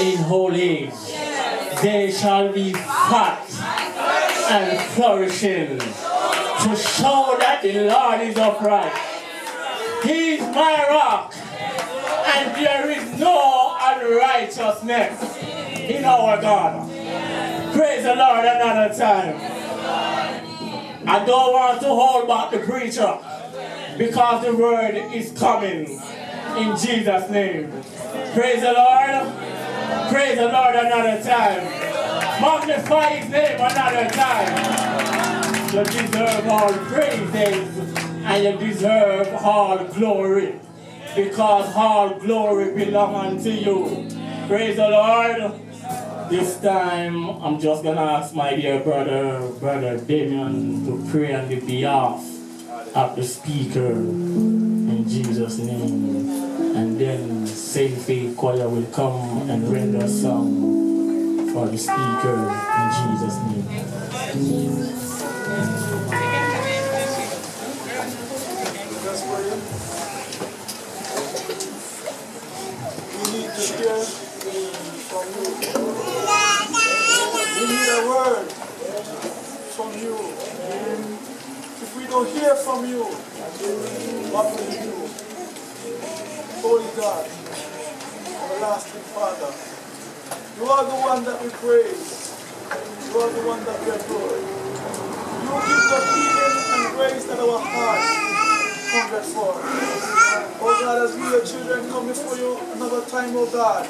in old age. They shall be fat and flourishing to show that the Lord is upright. He is my rock, and there is no unrighteousness in our God. Praise the Lord another time. I don't want to hold back the preacher because the word is coming in Jesus' name. Praise the Lord. Praise the Lord another time. Magnify his name another time. You deserve all praises and you deserve all glory, because all glory belongs unto you. Praise the Lord. This time I'm just gonna ask my dear brother Damien to pray on the behalf of the speaker in Jesus' name. And then Saint Faith Choir will come and render a song for the speaker in Jesus' name. We need to hear from you. We need a word from you. If we don't hear from you, what will we do? Holy God, everlasting Father, you are the one that we praise. You are the one that we adore. You give the healing and grace that our hearts hunger for. Oh God, as we your children come before you another time, oh God,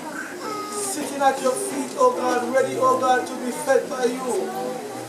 sitting at your feet, oh God, ready, oh God, to be fed by you.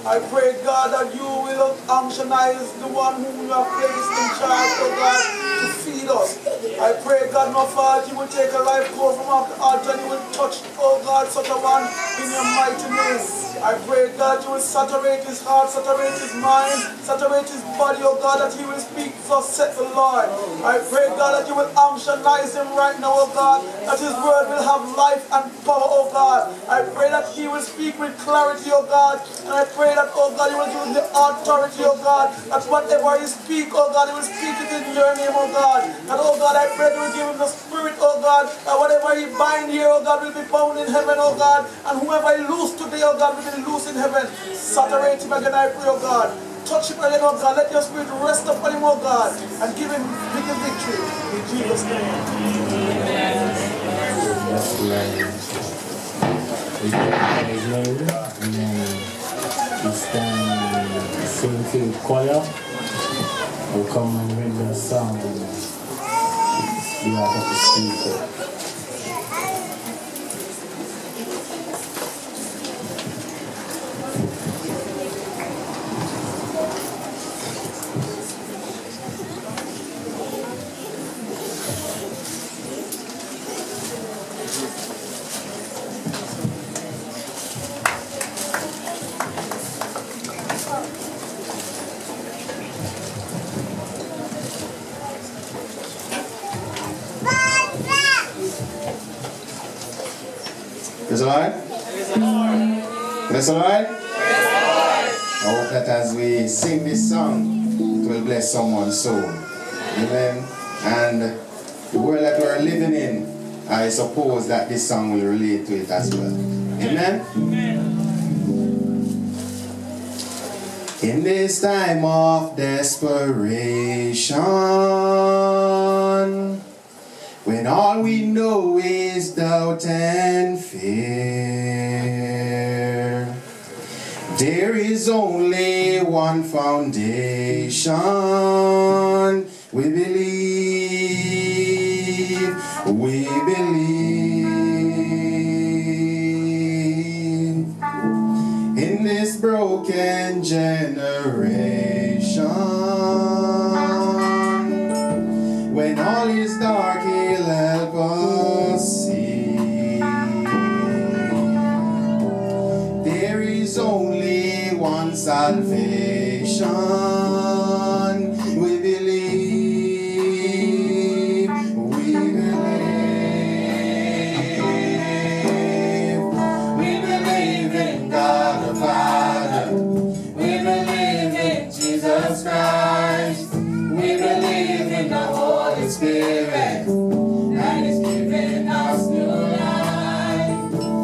I pray, God, that you will unctionize the one whom you have placed in charge, oh God, to feed us. I pray, God, my Father, you will take a life core from off the altar and you will touch, oh God, such a one in your mighty name. I pray, God, you will saturate his heart, saturate his mind, saturate his body, oh God, that he will speak, thus said the Lord. I pray, God, that you will unctionize him right now, oh God, that his word will have life and power, oh God. I pray that he will speak with clarity, oh God, and I pray that, oh God, you will give him the authority, oh God, that whatever he speak, oh God, he will speak it in your name, oh God. And, oh God, I pray that you will give him the spirit, oh God, that whatever he bind here, oh God, will be bound in heaven, oh God, and whoever he loose today, oh God, will be loose in heaven. Saturate him again, I pray, oh God. Touch him again, oh God. Let your spirit rest upon him, oh God, and give him victory. In Jesus' name. This time, Saint Faith Choir will come and render a song on behalf of the speaker. Praise the Lord. Praise the Lord. I hope that as we sing this song, it will bless someone's soul. Amen. And the world that we're living in, I suppose that this song will relate to it as well. Amen. In this time of desperation, when all we know is doubt and fear, there is only one foundation. We believe, we believe. In this broken generation, when all is dark, he'll help us see. There is only one salvation. We believe, we believe. We believe in God the Father. We believe in Jesus Christ. We believe in the Holy Spirit that is giving us new life.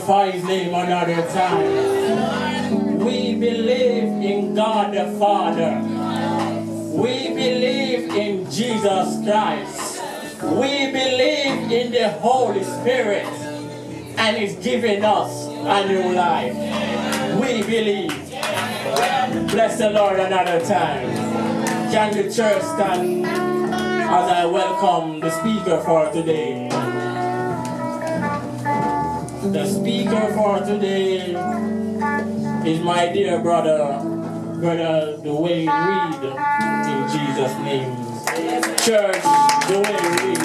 magnify his name another time. We believe in God the Father. We believe in Jesus Christ. We believe in the Holy Spirit. And he's giving us a new life. We believe. Bless the Lord another time. Can the church stand as I welcome the speaker for today? The speaker for today is my dear brother Dwane Reid, in Jesus' name. Church, Dwane Reid,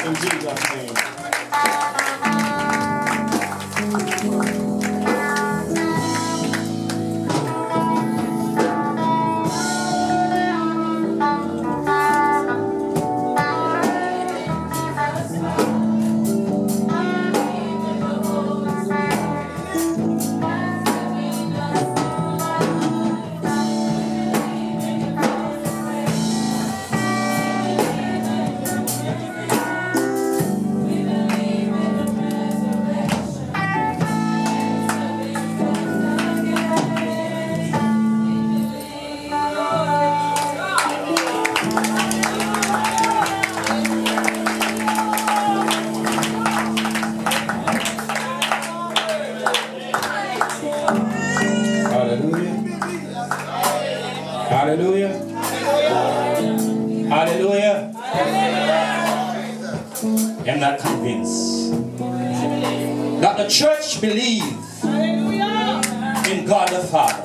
in Jesus' name. Hallelujah. Hallelujah. I'm not convinced that the church believes in God the Father.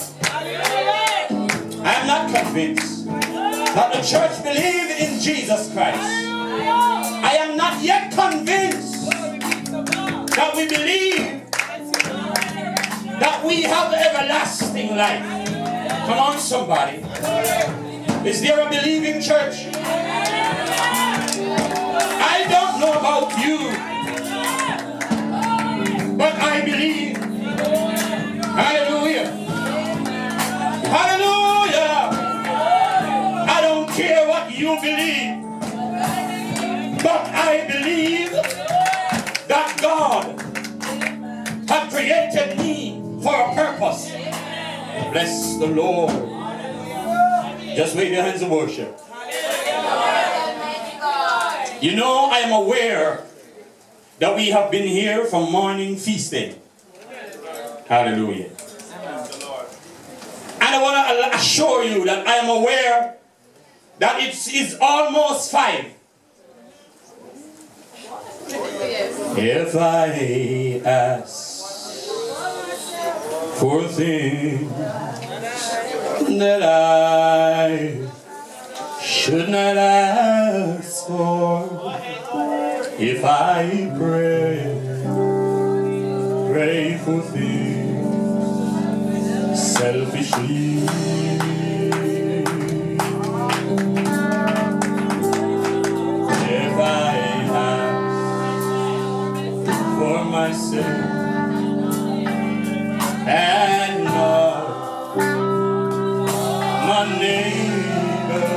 I am not convinced that the church believes in Jesus Christ. I am not yet convinced that we believe that we have everlasting life. Come on, somebody. Is there a believing church? I don't know about you, but I believe. Hallelujah. Hallelujah. I don't care what you believe, but I believe that God has created me for a purpose. Bless the Lord. Just wave your hands and worship. You know, I am aware that we have been here from morning feasting. Hallelujah. And I want to assure you that I am aware that it is almost 5. If I ask for things that I should not ask for, if I pray for things selfishly, if I ask for myself and not my neighbor,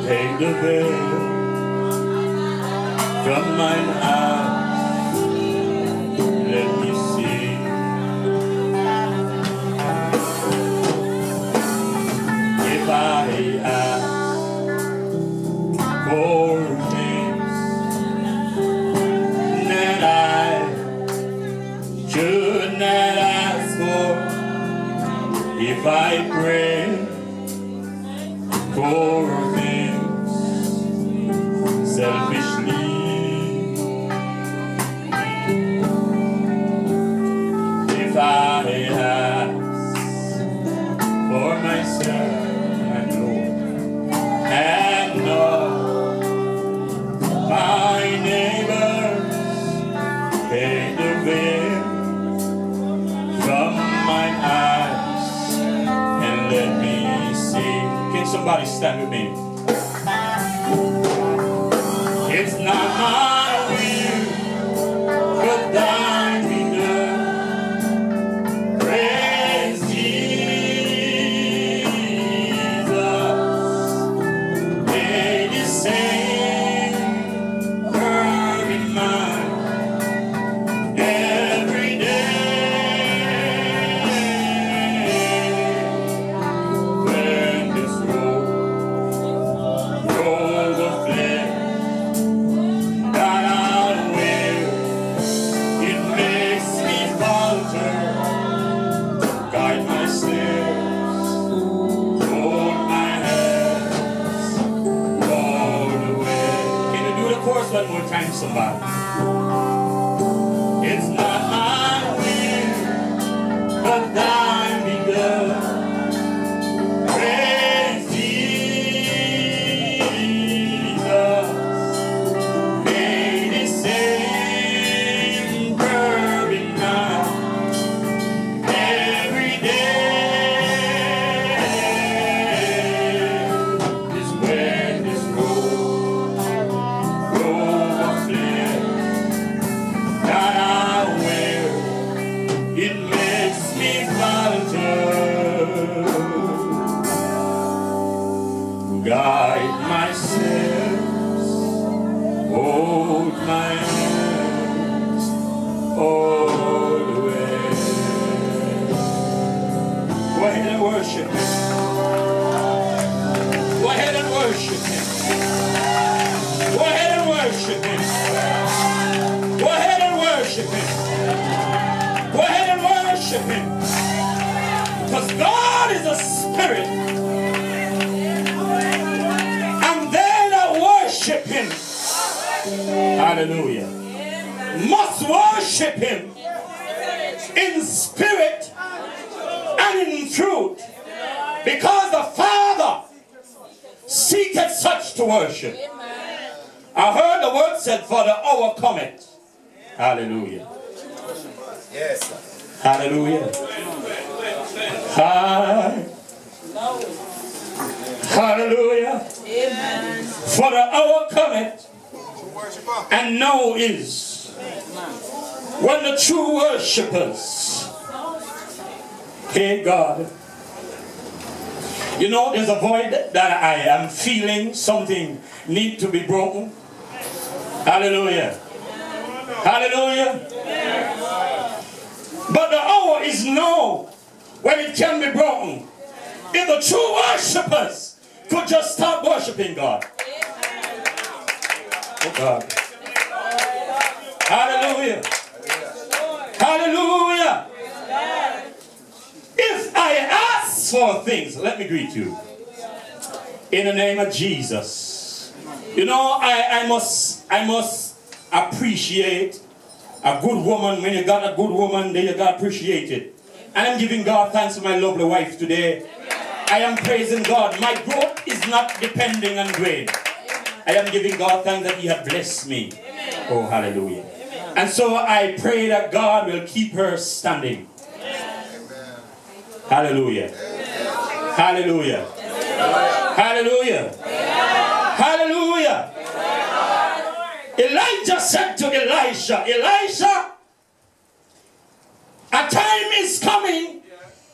take the veil from mine eyes, let me see. If I ask for things that I should not ask for, if I pray for things selfishly, if I ask for myself and Lord and not my neighbors, take the veil from mine eyes and let me see. Can somebody stand with me? It's not my will, but thine be done. Praise Jesus. May this same word in mind every somebody. It's not my will, but thine be done. Praise Jesus. May the same burning mind every day is when this road of flesh that I wear, it makes me falter. Guide my steps, hold my hands all the way. Go ahead and worship Him. Go ahead and worship Him. Go ahead and worship Him. Go ahead and worship Him. Go ahead and worship Him. Because God is a spirit. And they that worship Him, hallelujah, must worship Him in spirit and in truth. Because the Father seeketh such to worship. I heard the word said, for the hour cometh. Hallelujah. Yes. Hallelujah. Hallelujah. Amen. For the hour cometh, and now is, when the true worshippers, hey God, you know there's a void that I am feeling, something need to be broken. Hallelujah. Hallelujah. But the hour is now when it can be broken. If the true worshippers could just start worshiping God. Oh God. Hallelujah. Hallelujah. If I ask for things, let me greet you. In the name of Jesus. You know, I must appreciate a good woman. When you got a good woman, then you got to appreciate it. And I'm giving God thanks for my lovely wife today. I am praising God. My growth is not depending on grain. I am giving God thanks that He has blessed me. Oh, hallelujah. And so I pray that God will keep her standing. Hallelujah. Hallelujah. Hallelujah. Hallelujah. Elijah said to Elisha, Elisha, a time is coming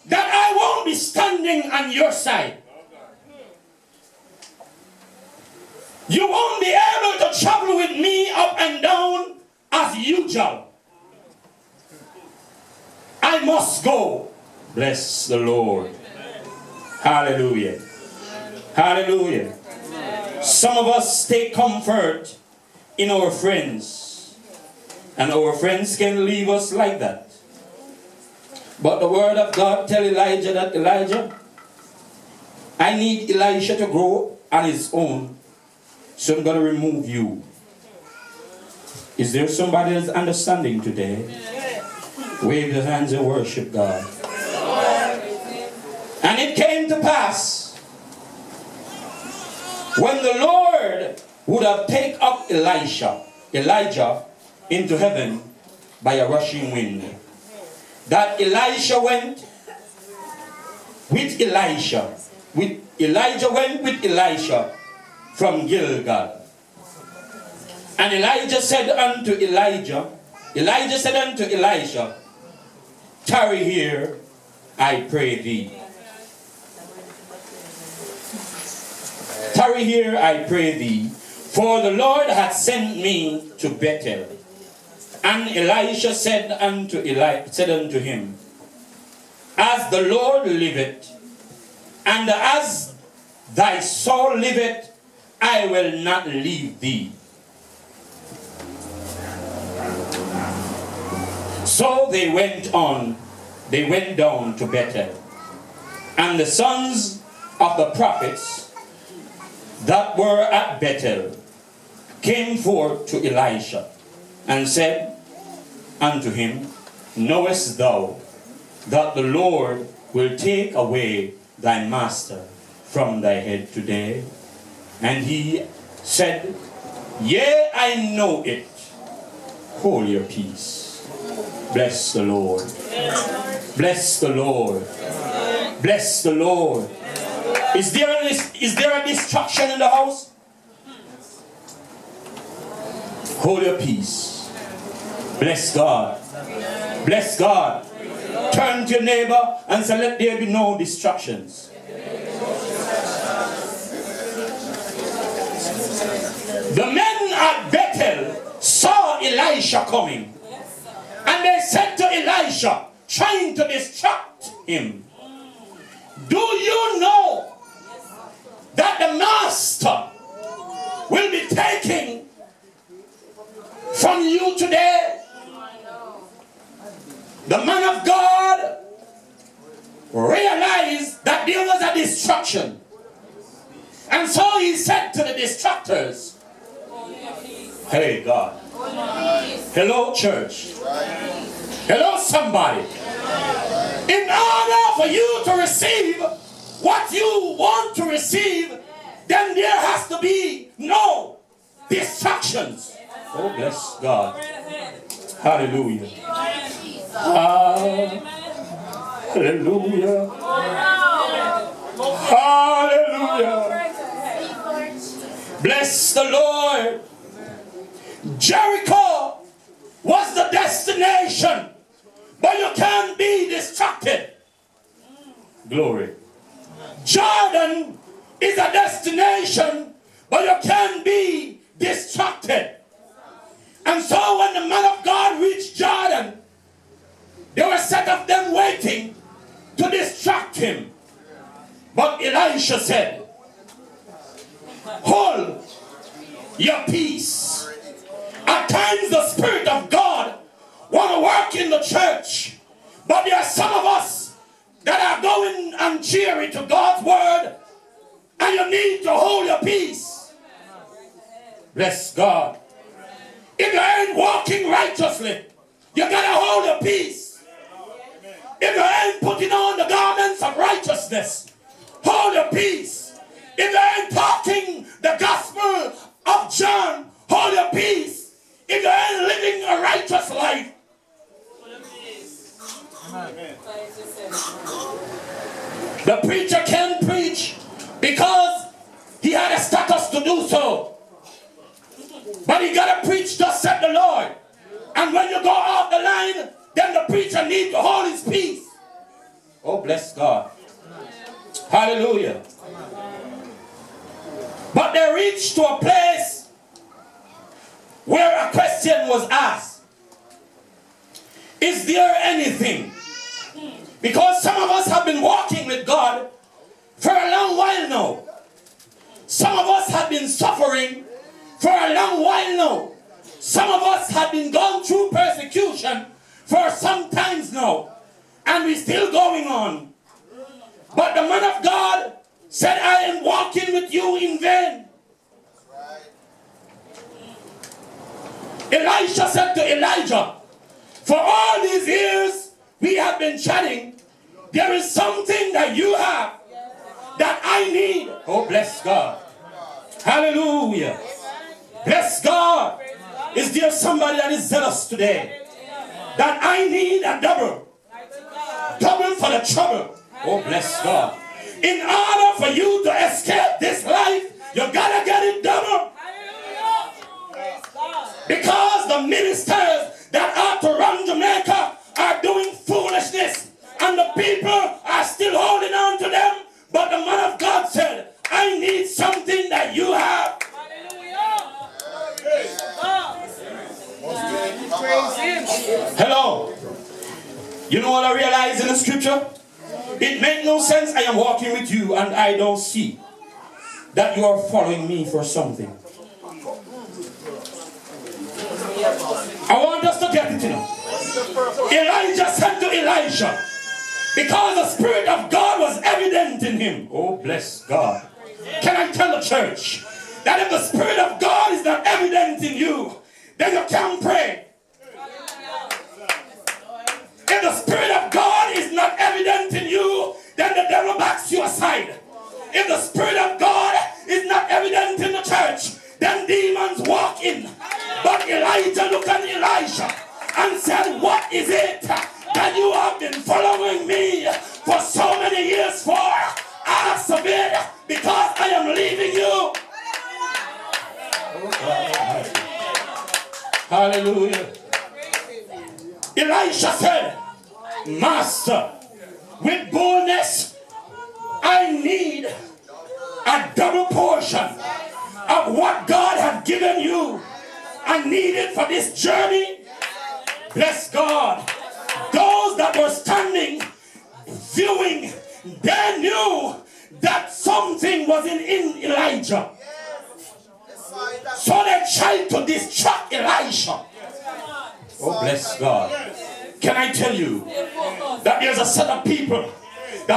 that I won't be standing on your side. You won't be able to travel with me up and down as usual. I must go. Bless the Lord. Hallelujah. Hallelujah. Some of us take comfort in our friends. And our friends can leave us like that. But the word of God tell Elijah that, Elijah, I need Elisha to grow on his own. So I'm going to remove you. Is there somebody that's understanding today? Wave your hands and worship God. And it came to pass, when the Lord would have taken up Elijah into heaven by a rushing wind, that Elisha went with Elisha. Elijah went with Elisha from Gilgal. And Elijah said unto Elisha, tarry here, I pray thee. Tarry here, I pray thee, for the Lord hath sent me to Bethel. And Elisha said unto him, as the Lord liveth, and as thy soul liveth, I will not leave thee. So they went down to Bethel. And the sons of the prophets that were at Bethel came forth to Elisha and said unto him, Knowest thou that the Lord will take away thy master from thy head today? And he said, Yea, I know it. Hold your peace. Bless the Lord. Bless the Lord. Bless the Lord. Is there a distraction in the house? Hold your peace. Bless God. Bless God. Turn to your neighbor and say, let there be no distractions. The men at Bethel saw Elisha coming. And they said to Elisha, trying to distract him, do you know that the master will be taking from you today? The man of God realized that there was a distraction. And so he said to the distractors, hey God. Hello church. Hello somebody. In order for you to receive what you want to receive, then there has to be no distractions. Oh, bless God. Hallelujah. Hallelujah. Hallelujah. Bless the Lord. Jericho was the destination, but you can't be distracted. Glory. Jordan is a destination, but you can't be distracted. And so when the man of God reached Jordan, there were a set of them waiting to distract him. But Elisha said, hold your peace. At times the Spirit of God want to work in the church, but there are some of us that are going and cheering to God's word, and you need to hold your peace. Bless God. If you ain't walking righteously, you gotta hold your peace. If you ain't putting on the garments of righteousness, hold your peace. If you ain't talking the gospel of John, hold your peace. If you ain't living a righteous life, amen. The preacher can preach because he had a status to do so. But he got to preach, thus said the Lord. And when you go off the line, then the preacher needs to hold his peace. Oh, bless God. Hallelujah. But they reached to a place where a question was asked. Is there anything? Because some of us have been walking with God for a long while now. Some of us have been suffering for a long while now. Some of us have been going through persecution for some times now. And we're still going on. But the man of God said, I am walking with you in vain. Elisha said to Elijah, for all these years we have been chatting, there is something that you have that I need. Oh, bless God. Hallelujah. Bless God. Is there somebody that is zealous today? That I need a double. Double for the trouble. Oh, bless God. In order for you to escape this life, you gotta get it double. Because the ministers that are to run Jamaica are doing foolishness, and the people are still holding on to them. But the man of God said, I need something that you have. Hello. You know what I realize in the scripture? It makes no sense. I am walking with you and I don't see that you are following me for something. I want us to get it, you know. Elijah said to Elisha, because the Spirit of God was evident in him. Oh, bless God. Can I tell the church that if the Spirit of God is not evident in you, then you can't pray. If the Spirit of God is not evident in you, then the devil backs you aside. If the Spirit of God is not evident in the church, then demons walk in. But Elijah looked at Elisha and said, what is it that you have been following me for so many years for? Ask of it, because I am leaving you. Hallelujah. Elisha said, Master, with boldness, I need a double portion of what God had given you. I need it for this journey. Bless God. Those that were standing, viewing, they knew that something was in Elijah. So they tried to distract Elisha. Oh, bless God. Can I tell you that there's a set of people